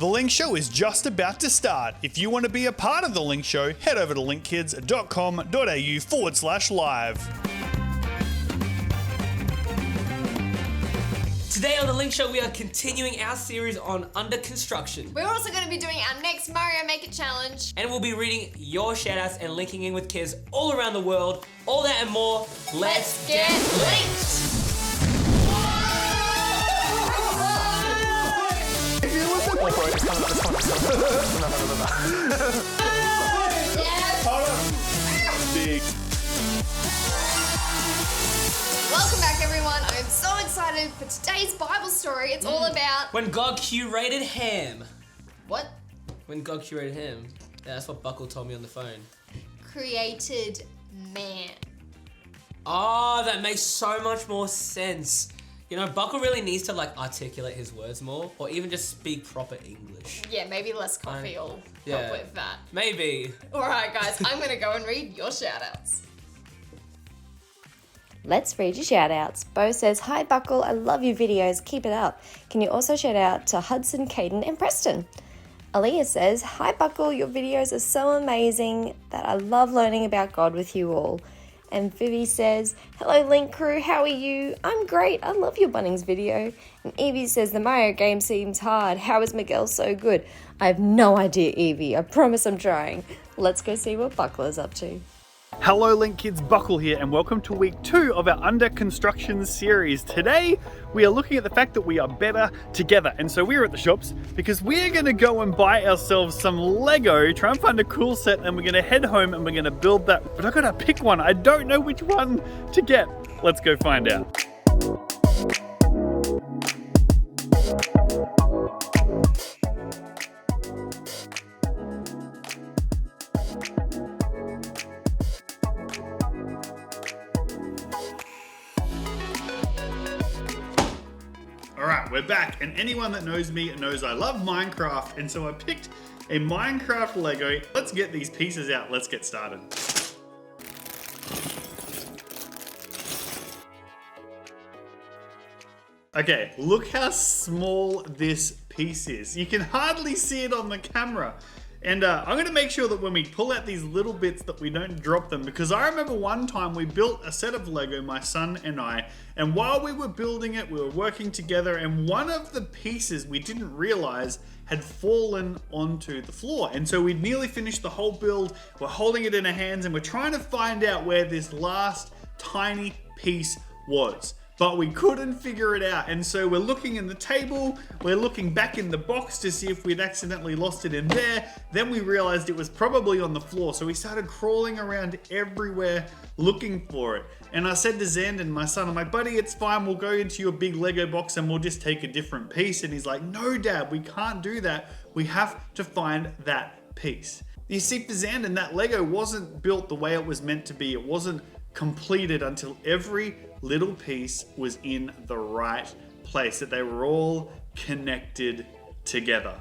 The Link Show is just about to start. If you want to be a part of The Link Show, head over to linkkids.com.au/live. Today on The Link Show, we are continuing our series on Under Construction. We're also going to be doing our next Mario Maker Challenge. And we'll be reading your shoutouts and linking in with kids all around the world. All that and more. Let's get linked! Welcome back, everyone. I'm so excited for today's Bible story. It's all about... When God curated ham. What? When God curated ham. Yeah, that's what Buckle told me on the phone. Created man. Oh, that makes so much more sense. You know, Buckle really needs to articulate his words more, or even just speak proper English. Yeah, maybe less coffee will help with that. Maybe. Alright guys, I'm gonna go and read your shoutouts. Let's read your shout-outs. Bo says, "Hi Buckle, I love your videos, keep it up. Can you also shout out to Hudson, Caden and Preston?" Aaliyah says, "Hi Buckle, your videos are so amazing that I love learning about God with you all." And Vivi says, "Hello Link crew, how are you? I'm great, I love your Bunnings video." And Evie says, "The Mario game seems hard. How is Miguel so good?" I have no idea, Evie. I promise I'm trying. Let's go see what Buckle is up to. Hello Link Kids, Buckle here and welcome to week 2 of our Under Construction series. Today we are looking at the fact that we are better together, and so we're at the shops because we're going to go and buy ourselves some Lego, try and find a cool set, and we're going to head home and we're going to build that. But I've got to pick one. I don't know which one to get. Let's go find out. Alright, we're back, and anyone that knows me knows I love Minecraft, and so I picked a Minecraft Lego. Let's get these pieces out, let's get started. Okay, look how small this piece is. You can hardly see it on the camera. And I'm going to make sure that when we pull out these little bits that we don't drop them, because I remember one time we built a set of Lego, my son and I, and while we were building it, we were working together, and one of the pieces we didn't realize had fallen onto the floor. And so we'd nearly finished the whole build, we're holding it in our hands, and we're trying to find out where this last tiny piece was. But we couldn't figure it out, and so we're looking in the table, we're looking back in the box to see if we'd accidentally lost it in there. Then we realized it was probably on the floor, so we started crawling around everywhere looking for it. And I said to Zandon, my son, I'm like, "Buddy, it's fine, we'll go into your big Lego box and we'll just take a different piece." And he's like, "No Dad, we can't do that, we have to find that piece." You see, for Zandon, that Lego wasn't built the way it was meant to be. It wasn't completed until every little piece was in the right place, that they were all connected together.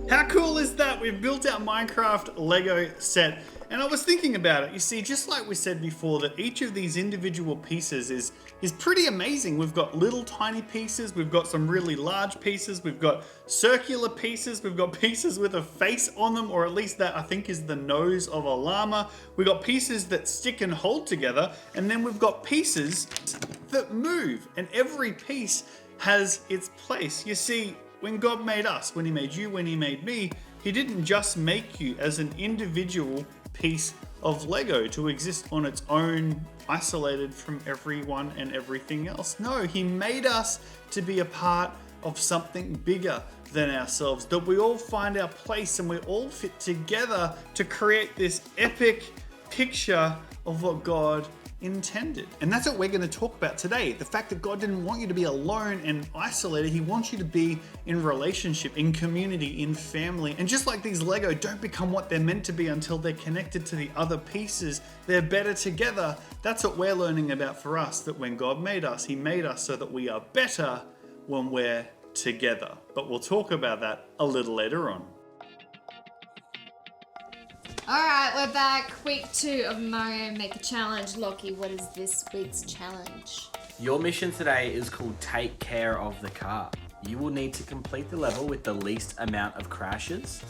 How cool is that? We've built our Minecraft Lego set, and I was thinking about it. You see, just like we said before, that each of these individual pieces is pretty amazing. We've got little tiny pieces, we've got some really large pieces, we've got circular pieces, we've got pieces with a face on them, or at least that I think is the nose of a llama. We've got pieces that stick and hold together, and then we've got pieces that move, and every piece has its place. You see, when God made us, when He made you, when He made me, He didn't just make you as an individual piece of Lego to exist on its own, isolated from everyone and everything else. No, He made us to be a part of something bigger than ourselves, that we all find our place and we all fit together to create this epic picture of what God intended. And that's what we're going to talk about today. The fact that God didn't want you to be alone and isolated. He wants you to be in relationship, in community, in family. And just like these Lego don't become what they're meant to be until they're connected to the other pieces, they're better together. That's what we're learning about for us, that when God made us, He made us so that we are better when we're together. But we'll talk about that a little later on. Alright, we're back. Week 2 of Mario Maker Challenge. Lockie, what is this week's challenge? Your mission today is called Take Care of the Car. You will need to complete the level with the least amount of crashes.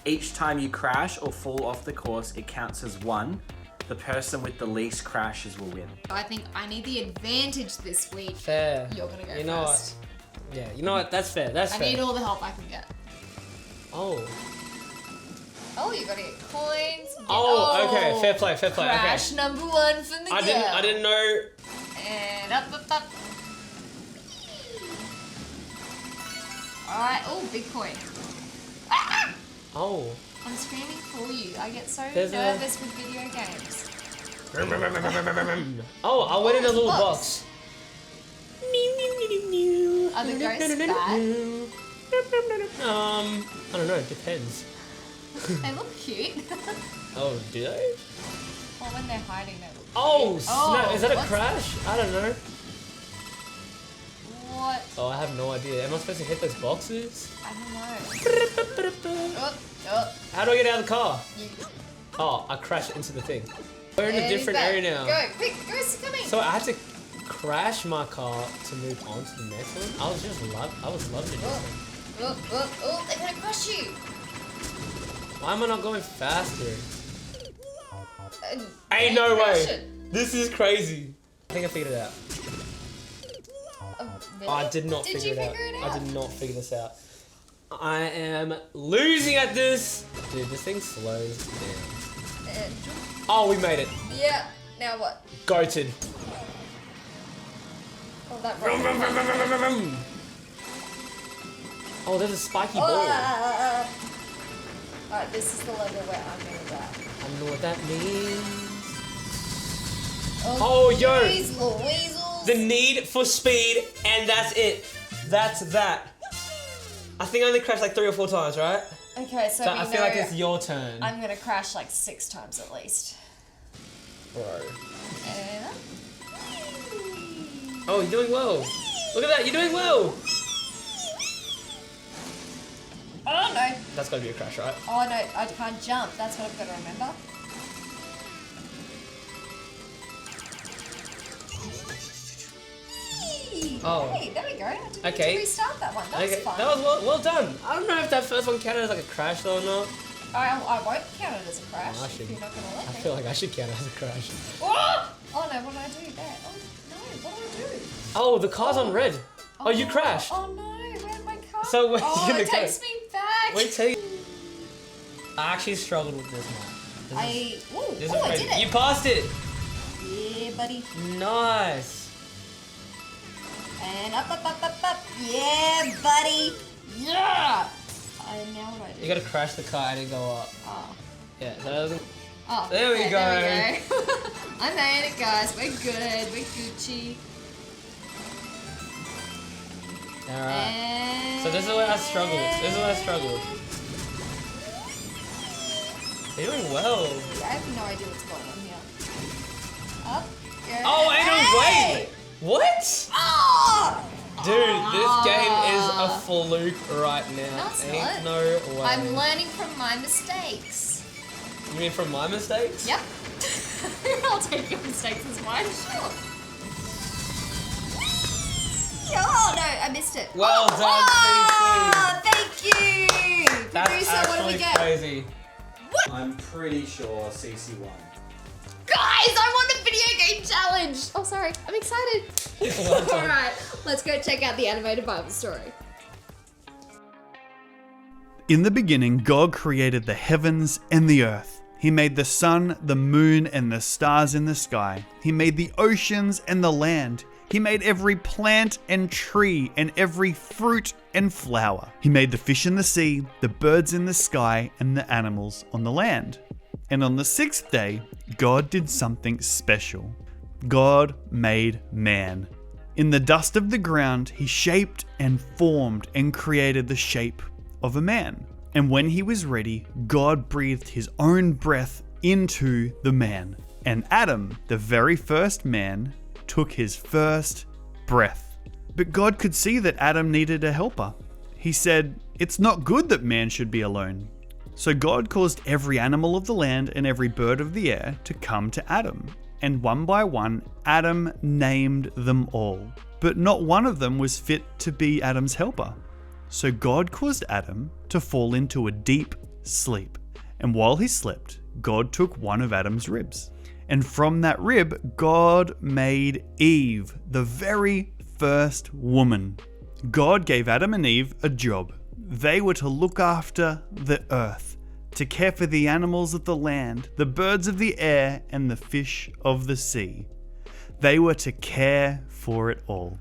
Each time you crash or fall off the course, it counts as 1. The person with the least crashes will win. I think I need the advantage this week. Fair. You're gonna go You know first. what? Yeah, you know what? That's fair. That's I fair. need all the help I can get. Oh. Oh, you gotta get coins. Oh, okay. Fair play. Fair play. Crash number 1 from the Okay. girl. I didn't know. And up. Alright, oh, big coin. Ah! Oh. I'm screaming for you. I get so There's a- nervous with video games. Oh, I went in a little Box. box. Are the ghosts bad? I don't know. It depends. They look cute. Oh, do they? Well, when they're hiding, they look Oh, cute. snap. Is that a what's- crash? I don't know. What? Oh, I have no idea. Am I supposed to hit those boxes? I don't know. Oh, How do I get out of the car? you. Oh, I crashed into the thing. We're in a And he's different back. area now. Go, quick, ghosts are coming. So I had to crash my car to move on to the next one. I was loving it. Oh, they're gonna crush you. Why am I not going faster? Ain't Ain't no way. This is crazy. I think I figured it out. Really? I did not Did figure you it out. figure it I out? did not figure this out. I am losing at this. Dude, this thing slows down. Oh, we made it. Yeah. Now what? Goated. Oh, that rock. Oh, there's a spiky ball. Alright, this is the level where I'm gonna die. I don't know what that means. Oh, yo. Jeez Louises. The need for speed, and that's it. That's that. I think I only crashed like 3 or 4 times, right? Okay, so So we I feel know like it's your turn. I'm gonna crash like 6 times at least. Bro. And... Oh, you're doing well. Look at that, you're doing well. Oh no! That's gotta be a crash, right? Oh no, I can't jump. That's what I've got to remember. Oh. Hey, there we go. I didn't need Okay. to restart that one. That was Okay, fun. that was well done. I don't know if that first one counted as like a crash though or not. I won't count it as a crash. Oh, I if should. you're not gonna let I me. feel like I should count it as a crash. Oh! Oh no, what did I do there? Oh no, what did I do? Oh, the car's on red. Oh, you crashed. Oh no, where'd my car? So where's oh, gonna it go? takes me back. Wait till you. I actually struggled with this one. This is I crazy. did it. You passed it. Yeah, buddy. Nice. And up. Yeah, buddy. Yeah. And now what do I do? You gotta crash the car and then go up. Oh. Yeah, so that doesn't. Oh, There we go. There we go. I made it, guys. We're good. We're Gucci. Alright. And... So this is where I struggled. You're doing well. I have no idea what's going on here. Up. Go. Oh, ain't no way! What? Oh! Dude, this game is a fluke right now. No, it's Ain't not. no way. I'm learning from my mistakes. You mean from my mistakes? Yep. I'll take your mistakes as mine, sure. Oh no, I missed it. Well done, Oh, thank you. That's Producer, what do we actually get? crazy. I'm pretty sure CC won. Guys, I won a video game challenge. Oh, sorry. I'm excited. Well done. All right, let's go check out the animated Bible story. In the beginning, God created the heavens and the earth. He made the sun, the moon, and the stars in the sky. He made the oceans and the land. He made every plant and tree and every fruit and flower. He made the fish in the sea, the birds in the sky, and the animals on the land. And on the 6th day, God did something special. God made man. In the dust of the ground, he shaped and formed and created the shape of a man. And when he was ready, God breathed his own breath into the man. And Adam, the very first man, took his first breath. But God could see that Adam needed a helper. He said, "It's not good that man should be alone." So God caused every animal of the land and every bird of the air to come to Adam. And one by one, Adam named them all. But not one of them was fit to be Adam's helper. So God caused Adam to fall into a deep sleep. And while he slept, God took one of Adam's ribs. And from that rib, God made Eve, the very first woman. God gave Adam and Eve a job. They were to look after the earth, to care for the animals of the land, the birds of the air, and the fish of the sea. They were to care for it all.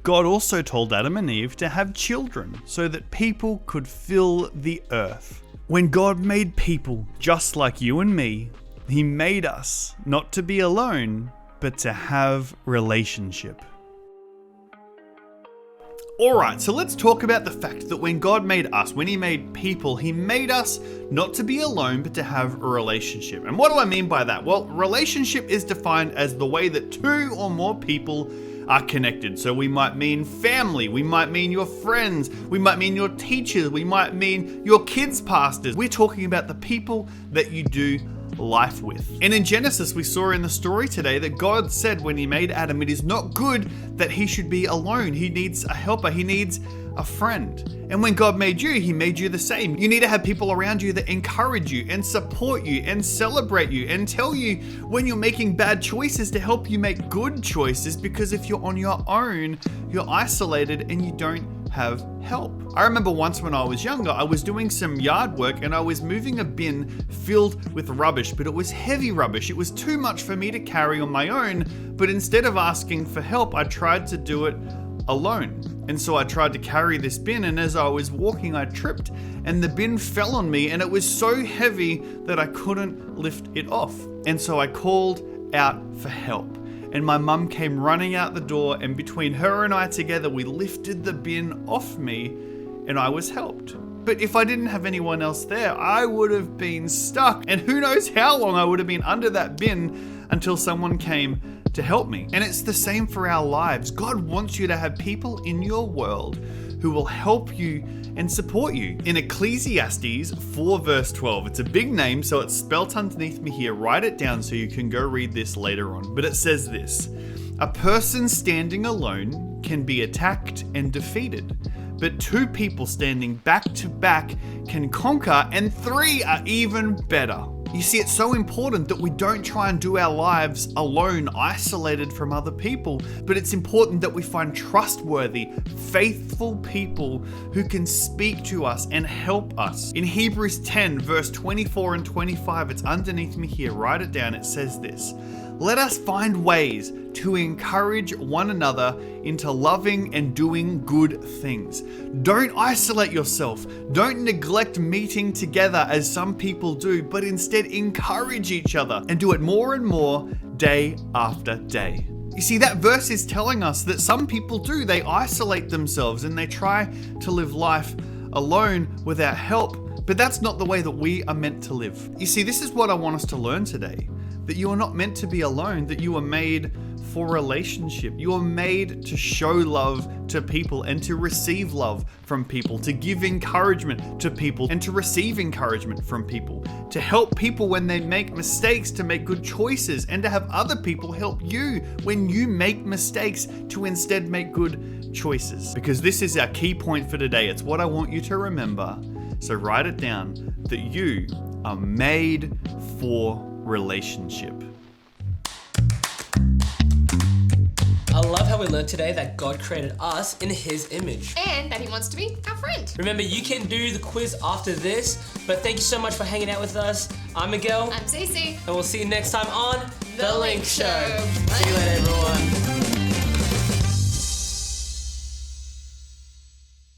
God also told Adam and Eve to have children so that people could fill the earth. When God made people just like you and me, he made us not to be alone, but to have relationship. Alright, so let's talk about the fact that when God made us, when he made people, he made us not to be alone, but to have a relationship. And what do I mean by that? Well, relationship is defined as the way that two or more people are connected. So we might mean family, we might mean your friends, we might mean your teachers, we might mean your kids' pastors. We're talking about the people that you do life with. And in Genesis, we saw in the story today that God said when he made Adam, it is not good that he should be alone. He needs a helper. He needs a friend. And when God made you, he made you the same. You need to have people around you that encourage you and support you and celebrate you and tell you when you're making bad choices to help you make good choices, because if you're on your own, you're isolated and you don't have help. I remember once when I was younger, I was doing some yard work and I was moving a bin filled with rubbish, but it was heavy rubbish. It was too much for me to carry on my own, but instead of asking for help, I tried to do it alone. And so I tried to carry this bin, and as I was walking, I tripped and the bin fell on me, and it was so heavy that I couldn't lift it off. And so I called out for help. And my mum came running out the door, and between her and I together, we lifted the bin off me and I was helped. But if I didn't have anyone else there, I would have been stuck, and who knows how long I would have been under that bin until someone came to help me. And it's the same for our lives. God wants you to have people in your world who will help you and support you. In Ecclesiastes 4 verse 12, it's a big name, so it's spelt underneath me here. Write it down so you can go read this later on. But it says this: a person standing alone can be attacked and defeated, but two people standing back to back can conquer, and three are even better. You see, it's so important that we don't try and do our lives alone, isolated from other people, but it's important that we find trustworthy, faithful people who can speak to us and help us. In Hebrews 10, verse 24 and 25, it's underneath me here, write it down, it says this: let us find ways to encourage one another into loving and doing good things. Don't isolate yourself. Don't neglect meeting together as some people do, but instead encourage each other and do it more and more day after day. You see, that verse is telling us that some people do. They isolate themselves and they try to live life alone without help, but that's not the way that we are meant to live. You see, this is what I want us to learn today. That you are not meant to be alone, that you are made for relationship. You are made to show love to people and to receive love from people, to give encouragement to people and to receive encouragement from people, to help people when they make mistakes, to make good choices, and to have other people help you when you make mistakes to instead make good choices. Because this is our key point for today. It's what I want you to remember. So write it down, that you are made for relationship. I love how we learned today that God created us in his image. And that he wants to be our friend. Remember, you can do the quiz after this, but thank you so much for hanging out with us. I'm Miguel. I'm Cece. And we'll see you next time on The Link Show. See you later, everyone.